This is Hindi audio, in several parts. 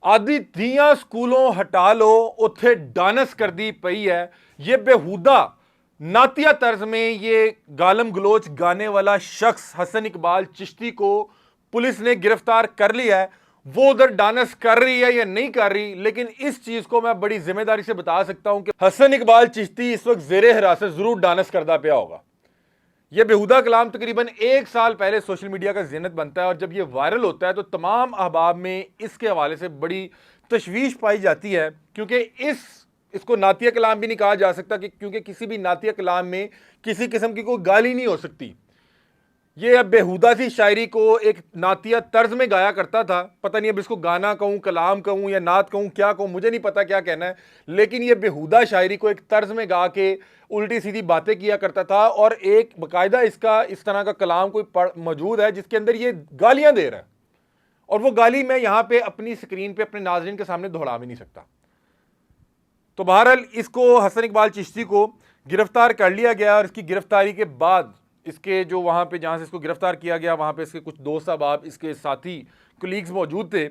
आदि धियां स्कूलों हटा लो, उत्थे डांस कर दी पई है। ये बेहुदा नातिया तर्ज में ये गालम गलोच गाने वाला शख्स हसन इकबाल चिश्ती को पुलिस ने गिरफ्तार कर लिया है। वो उधर डांस कर रही है या नहीं कर रही, लेकिन इस चीज को मैं बड़ी जिम्मेदारी से बता सकता हूं कि हसन इकबाल चिश्ती इस वक्त जेरे हिरासत जरूर डांस करता पिया होगा। यह बेहुदा कलाम तकरीबन 1 साल पहले सोशल मीडिया का ज़िन्नत बनता है, और जब यह वायरल होता है तो तमाम अहबाब में इसके हवाले से बड़ी तशवीश पाई जाती है, क्योंकि इसको नातिया कलाम भी नहीं कहा जा सकता, क्योंकि किसी भी नातिया कलाम में किसी किस्म की कोई गाली नहीं हो सकती। ये अब बेहुदा सी शायरी को एक नातिया तर्ज में गाया करता था। पता नहीं अब इसको गाना कहूँ, कलाम कहूँ या नात कहूँ, क्या कहूँ, मुझे नहीं पता क्या कहना है, लेकिन ये बेहुदा शायरी को एक तर्ज में गा के उल्टी सीधी बातें किया करता था। और एक बाकायदा इसका इस तरह का कलाम कोई मौजूद है जिसके अंदर ये गालियां दे रहा है, और वो गाली मैं यहां पे अपनी स्क्रीन पे अपने नाज़रीन के सामने दोहरा भी नहीं सकता। तो बहरहाल इसको हसन इकबाल चिश्ती को गिरफ्तार कर लिया गया, और इसकी गिरफ्तारी के बाद इसके जो वहाँ पे जहाँ से इसको गिरफ्तार किया गया वहाँ पे इसके कुछ दोस्त अहबाब, इसके साथी कलीग्स मौजूद थे।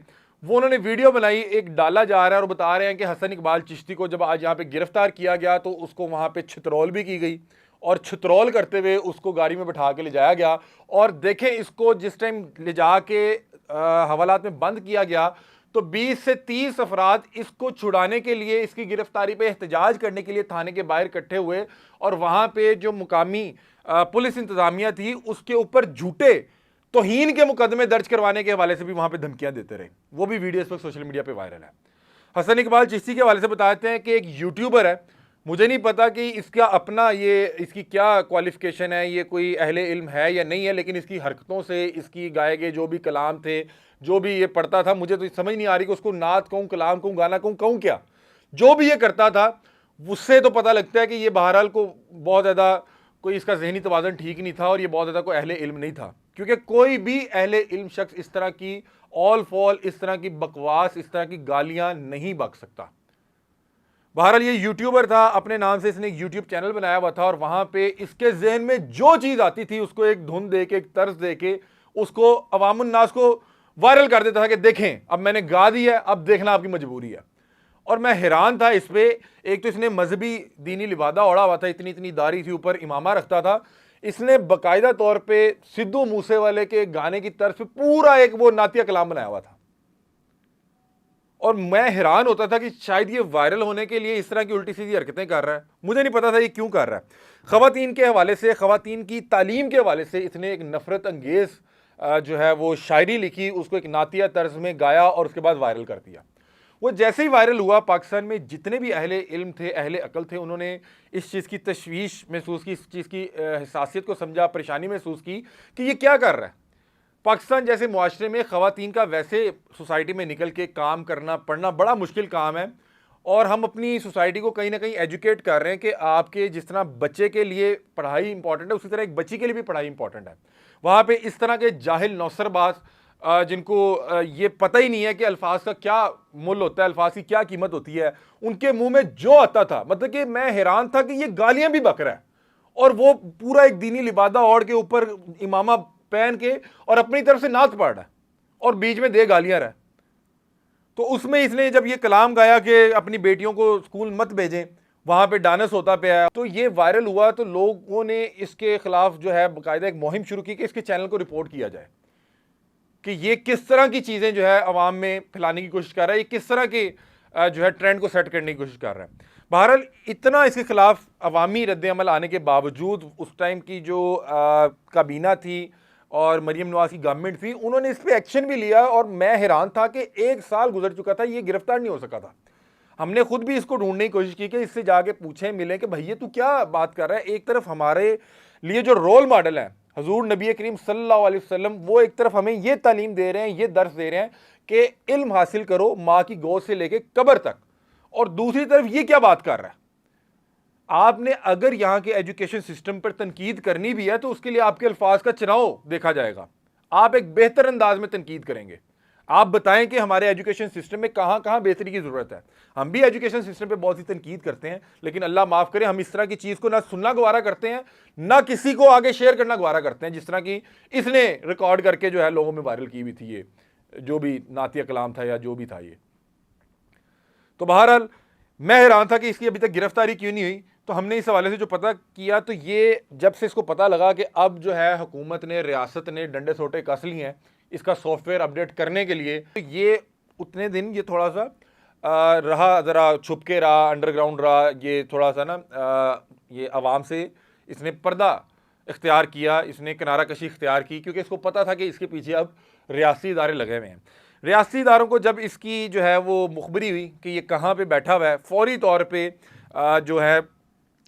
वो उन्होंने वीडियो बनाई, एक डाला जा रहा है और बता रहे हैं कि हसन इकबाल चिश्ती को जब आज यहाँ पे गिरफ्तार किया गया तो उसको वहाँ पे छितरौल भी की गई, और छितरौल करते हुए उसको गाड़ी में बैठा के ले जाया गया। और देखें, इसको जिस टाइम ले जा के हवालात में बंद किया गया तो 20 से 30 अफराद इसको छुड़ाने के लिए, इसकी गिरफ्तारी पे एहतजाज करने के लिए थाने के बाहर इकट्ठे हुए, और वहाँ पे जो मुकामी पुलिस इंतजामिया थी उसके ऊपर झूठे तौहीन के मुकदमे दर्ज करवाने के हवाले से भी वहाँ पे धमकियाँ देते रहे। वो भी वीडियो इस वक्त सोशल मीडिया पे वायरल है। हसन इकबाल चिश्ती के हवाले से बताते हैं कि एक यूट्यूबर है, मुझे नहीं पता कि इसका अपना ये इसकी क्या क्वालिफिकेशन है, ये कोई अहले इल्म है या नहीं है, लेकिन इसकी हरकतों से, इसकी गाए गए जो भी कलाम थे, जो भी ये पढ़ता था, मुझे तो समझ नहीं आ रही कि उसको नात कहूँ, कलाम कहूँ, गाना कहूँ क्या, जो भी ये करता था उससे तो पता लगता है कि ये बहरहाल को बहुत ज़्यादा कोई इसका जहनी तवाज़न ठीक नहीं था, और ये बहुत ज़्यादा कोई अहले इल्म नहीं था, क्योंकि कोई भी अहले इल्म शख्स इस तरह की ऑल फॉल, इस तरह की बकवास, इस तरह की गालियाँ नहीं बक सकता। बहरहाल ये यूट्यूबर था, अपने नाम से इसने एक यूट्यूब चैनल बनाया हुआ था, और वहाँ पे इसके जहन में जो चीज़ आती थी उसको एक धुन दे के, एक तर्ज दे के उसको अवामुन्नास को वायरल कर देता था कि देखें अब मैंने गा दी है, अब देखना आपकी मजबूरी है। और मैं हैरान था इस पे, एक तो इसने मजहबी दीनी लिबादा ओढ़ा हुआ था, इतनी इतनी दाढ़ी थी, ऊपर इमामा रखता था, इसने बाकायदा तौर पे सिद्धू मूसेवाले के गाने की तरफ पूरा एक वो नातिया कलाम बनाया हुआ था। और मैं हैरान होता था कि शायद ये वायरल होने के लिए इस तरह की उल्टी सीधी हरकतें कर रहा है, मुझे नहीं पता था ये क्यों कर रहा है। ख़वातीन के हवाले से, ख़वातीन की तालीम के हवाले से इसने एक नफ़रत अंगेज़ जो है वो शायरी लिखी, उसको एक नातिया तर्ज में गाया और उसके बाद वायरल कर दिया। वो जैसे ही वायरल हुआ, पाकिस्तान में जितने भी अहले इल्म थे, अहले अकल थे, उन्होंने इस चीज़ की तशवीश महसूस की, इस चीज़ की हसासियत को समझा, परेशानी महसूस की कि ये क्या कर रहा है। पाकिस्तान जैसे मुआशरे में ख़वातीन का वैसे सोसाइटी में निकल के काम करना, पढ़ना बड़ा मुश्किल काम है, और हम अपनी सोसाइटी को कहीं ना कहीं एजुकेट कर रहे हैं कि आपके जिस तरह बच्चे के लिए पढ़ाई इंपॉर्टेंट है, उसी तरह एक बच्ची के लिए भी पढ़ाई इंपॉर्टेंट है। वहाँ पे इस तरह के जाहिल नौसरबाज जिनको ये पता ही नहीं है कि अल्फाज का क्या मूल्य होता है, अल्फाज की क्या कीमत होती है, उनके मुंह में जो आता था, मतलब कि मैं हैरान था कि ये गालियां भी बक रहा है, और वो पूरा एक दीनी लिबादा ओढ़ के ऊपर इमामा पहन के और अपनी तरफ से नात पढ़ रहा है, और बीच में दे गालियां रहा है। तो उसमें इसने जब ये कलाम गाया कि अपनी बेटियों को स्कूल मत भेजें, वहां पे डांस होता पाया, तो ये वायरल हुआ, तो लोगों ने इसके खिलाफ जो है बाकायदा एक मुहिम शुरू की कि इसके चैनल को रिपोर्ट किया जाए कि ये किस तरह की चीज़ें जो है अवाम में फैलाने की कोशिश कर रहा है, ये किस तरह के जो है ट्रेंड को सेट करने की कोशिश कर रहा है। बहरहाल इतना इसके खिलाफ अवामी रद्द-ए-अमल आने के बावजूद उस टाइम की जो काबीना थी और मरीम नवाज की गवर्नमेंट थी, उन्होंने इस पर एक्शन भी लिया, और मैं हैरान था कि 1 साल गुजर चुका था, ये गिरफ्तार नहीं हो सका था। हमने खुद भी इसको ढूंढने की कोशिश की कि इससे जाके पूछें, मिलें कि भैया तू क्या बात कर रहा है। एक तरफ हमारे लिए जो रोल मॉडल है हजूर नबी करीम सल्लल्लाहु अलैहि वसल्लम, वो एक तरफ हमें ये तालीम दे रहे हैं, ये दर्स दे रहे हैं कि इल्म हासिल करो माँ की गोद से लेके कब्र तक, और दूसरी तरफ ये क्या बात कर रहा है। आपने अगर यहाँ के एजुकेशन सिस्टम पर तनकीद करनी भी है तो उसके लिए आपके अल्फाज का चुनाव देखा जाएगा, आप एक बेहतर अंदाज में तनकीद करेंगे, आप बताएं कि हमारे एजुकेशन सिस्टम में कहाँ कहाँ बेहतरी की ज़रूरत है। हम भी एजुकेशन सिस्टम पे बहुत सी तनकीद करते हैं, लेकिन अल्लाह माफ़ करे हम इस तरह की चीज़ को ना सुनना गवारा करते हैं, ना किसी को आगे शेयर करना गवारा करते हैं, जिस तरह की इसने रिकॉर्ड करके जो है लोगों में वायरल की हुई थी, ये जो भी नातिया कलाम था या जो भी था ये। तो बहरहाल मैं हैरान था कि इसकी अभी तक गिरफ्तारी क्यों नहीं हुई। तो हमने इस हवाले से जो पता किया, तो ये जब से इसको पता लगा कि अब जो है हुकूमत ने, रियासत ने डंडे सोटे कस लिए हैं इसका सॉफ्टवेयर अपडेट करने के लिए, तो ये उतने दिन ये थोड़ा सा रहा, ज़रा छुप के रहा, अंडरग्राउंड रहा, ये थोड़ा सा ना ये आवाम से इसने पर्दा इख्तियार किया, इसने किनारा कशी इख्तियार की, क्योंकि इसको पता था कि इसके पीछे अब रियासी इदारे लगे हुए हैं। रियासी इदारों को जब इसकी जो है वो मुखबरी हुई कि ये कहाँ पे बैठा हुआ है, फौरी तौर पे जो है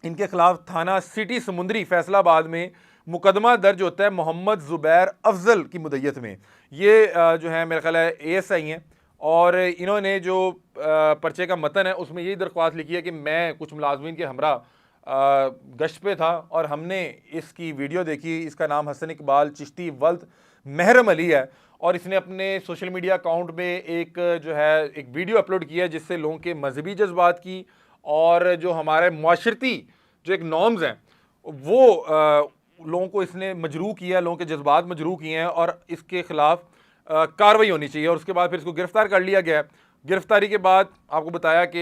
इनके खिलाफ थाना सिटी समुंदरी फैसलाबाद में मुकदमा दर्ज होता है मोहम्मद ज़ुबैर अफजल की मुद्दत में। ये जो है मेरा ख्याल है ASI हैं, और इन्होंने जो पर्चे का मतन है उसमें यही दरख्वास्त लिखी है कि मैं कुछ मुलाजमीन के हमरा गश्त पे था और हमने इसकी वीडियो देखी। इसका नाम हसन इकबाल चिश्ती वल्द महरम अली है, और इसने अपने सोशल मीडिया अकाउंट में एक जो है एक वीडियो अपलोड किया है जिससे लोगों के मजहबी जज्बात की और जो हमारे माशरती जो एक नॉर्म्स हैं वो लोगों को इसने मजरूह किया, लोगों के जज्बात मजरूह किए हैं, और इसके खिलाफ कार्रवाई होनी चाहिए। और उसके बाद फिर इसको गिरफ्तार कर लिया गया। गिरफ्तारी के बाद आपको बताया कि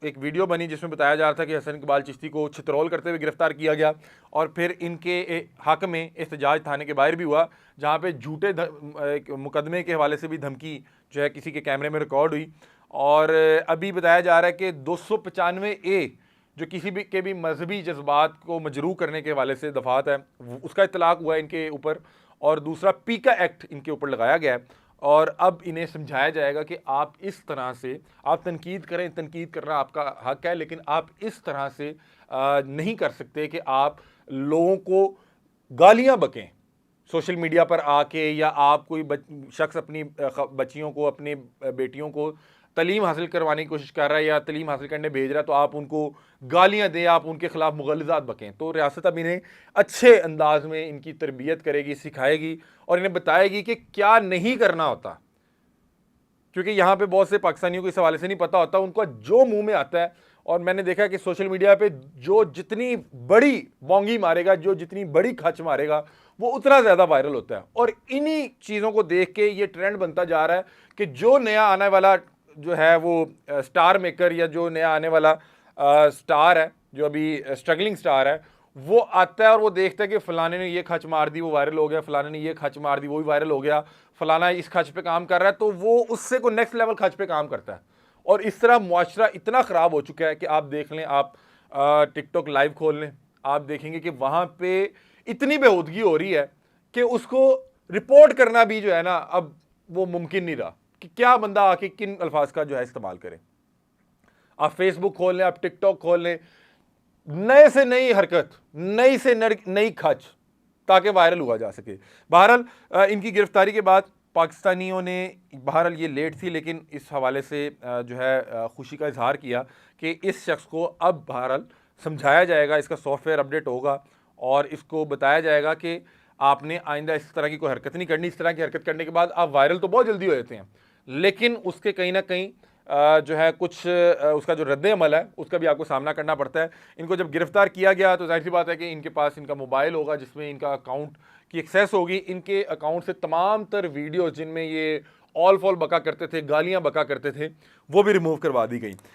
एक वीडियो बनी जिसमें बताया जा रहा था कि हसन इकबाल चिश्ती को छितरौल करते हुए गिरफ्तार किया गया, और फिर इनके हक में एहतजाज थाने के बाहर भी हुआ, जहाँ पे झूठे मुकदमे के हवाले से भी धमकी जो है किसी के कैमरे में रिकॉर्ड हुई। और अभी बताया जा रहा है कि 295A जो किसी भी के भी मजहबी जज्बात को मजरूह करने के हवाले से दफात है, उसका इतलाक हुआ है इनके ऊपर, और दूसरा पीका एक्ट इनके ऊपर लगाया गया है। और अब इन्हें समझाया जाएगा कि आप इस तरह से आप तनकीद करें, तनकीद करना आपका हक है, लेकिन आप इस तरह से नहीं कर सकते कि आप लोगों को गालियां बकें सोशल मीडिया पर आके, या आप कोई शख्स अपनी बच्चियों को, अपनी बेटियों को तलीम हासिल करवाने की कोशिश कर रहा है या तलीम हासिल करने भेज रहा है, तो आप उनको गालियां दें, आप उनके खिलाफ मुग़ल्लज़ात बकें। तो रियासत अब इन्हें अच्छे अंदाज में इनकी तरबियत करेगी, सिखाएगी, और इन्हें बताएगी कि क्या नहीं करना होता, क्योंकि यहाँ पे बहुत से पाकिस्तानियों को इस हवाले से नहीं पता होता, उनको जो मुंह में आता है। और मैंने देखा कि सोशल मीडिया पे जो जितनी बड़ी बोंगी मारेगा, जो जितनी बड़ी खच मारेगा, वो उतना ज़्यादा वायरल होता है। और इन्हीं चीज़ों को देख के ये ट्रेंड बनता जा रहा है कि जो नया आने वाला जो है वो स्टार मेकर, या जो नया आने वाला स्टार है, जो अभी स्ट्रगलिंग स्टार है, वो आता है और वो देखता है कि फलाने ने ये खच मार दी, वो वायरल हो गया, फलाने ने ये खच मार दी, वो भी वायरल हो गया, फलाना इस खच पे काम कर रहा है, तो वो उससे को नेक्स्ट लेवल खच पे काम करता है। और इस तरह मुआशरा इतना ख़राब हो चुका है कि आप देख लें, आप टिकटॉक लाइव खोल लें, आप देखेंगे कि वहाँ पे इतनी बेहूदगी हो रही है कि उसको रिपोर्ट करना भी जो है ना अब वो मुमकिन नहीं रहा कि क्या बंदा आके किन अल्फाज का जो है इस्तेमाल करे। आप फेसबुक खोल लें, आप टिकटॉक खोल लें, नए से नई हरकत, नई से नई खच, ताकि वायरल हुआ जा सके। बहरहाल इनकी गिरफ्तारी के बाद पाकिस्तानियों ने, बहरहाल ये लेट थी, लेकिन इस हवाले से जो है खुशी का इजहार किया कि इस शख्स को अब बहरहाल समझाया जाएगा, इसका सॉफ्टवेयर अपडेट होगा और इसको बताया जाएगा कि आपने आइंदा इस तरह की कोई हरकत नहीं करनी। इस तरह की हरकत करने के बाद आप वायरल तो बहुत जल्दी हो जाते हैं, लेकिन उसके कहीं ना कहीं जो है कुछ उसका जो रद्द अमल है उसका भी आपको सामना करना पड़ता है। इनको जब गिरफ्तार किया गया तो जाहिर सी बात है कि इनके पास इनका मोबाइल होगा जिसमें इनका अकाउंट की एक्सेस होगी। इनके अकाउंट से तमाम तर वीडियो जिनमें ये ऑल फॉल बका करते थे, गालियां बका करते थे, वो भी रिमूव करवा दी गई।